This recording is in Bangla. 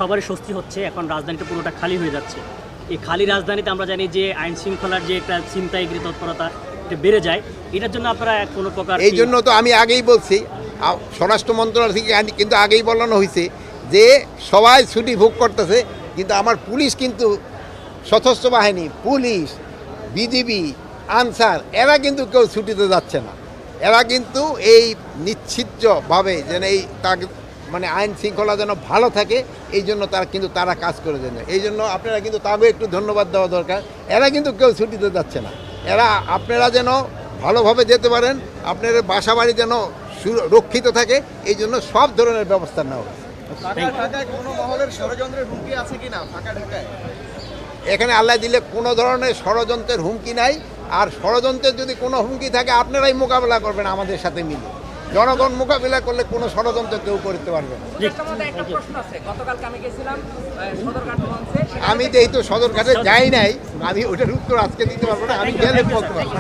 সবারই স্বস্তি হচ্ছে, এখন রাজধানীটা পুরোটা খালি হয়ে যাচ্ছে। এই খালি রাজধানীতে আমরা জানি যে আইন শৃঙ্খলার যে একটা ছিনতাইগিরি তৎপরতা এটা বেড়ে যায়। এটার জন্য আপনারা কোনো প্রকার এই জন্য তো আমি আগেই বলছি, স্বরাষ্ট্র মন্ত্রণালয় থেকে কিন্তু আগেই বলানো হয়েছে যে সবাই ছুটি ভোগ করতেছে, কিন্তু আমার পুলিশ কিন্তু সশস্ত্র বাহিনী, পুলিশ, বিজিবি, আনসার এরা কিন্তু কেউ ছুটিতে যাচ্ছে না। এরা কিন্তু এই নিশ্চিতভাবে যেন এই তাকে মানে আইন শৃঙ্খলা যেন ভালো থাকে এই জন্য তারা কাজ করে দেন। এই জন্য আপনারা কিন্তু তাকেও একটু ধন্যবাদ দেওয়া দরকার। এরা কিন্তু কেউ ছুটিতে যাচ্ছে না। এরা আপনারা যেন ভালোভাবে যেতে পারেন, আপনার বাসা বাড়ি যেন রক্ষিত থাকে, এই জন্য সব ধরনের ব্যবস্থা নেওয়া হয়েছে। কোনো মহলের ষড়যন্ত্রের হুমকি আছে কিনা ফাঁকা ঢাকায়? এখানে আল্লাহ দিলে কোনো ধরনের ষড়যন্ত্রের হুমকি নাই। আর ষড়যন্ত্রের যদি কোনো হুমকি থাকে আপনারাই মোকাবেলা করবেন আমাদের সাথে মিলে। জনগণ মোকাবিলা করলে কোনো ষড়যন্ত্র কেউ করতে পারবে না। আমি যেহেতু সদরঘাটে যাই নাই, আমি ওটার উত্তর আজকে দিতে পারবো না, আমি গেলে বলতে পারবো।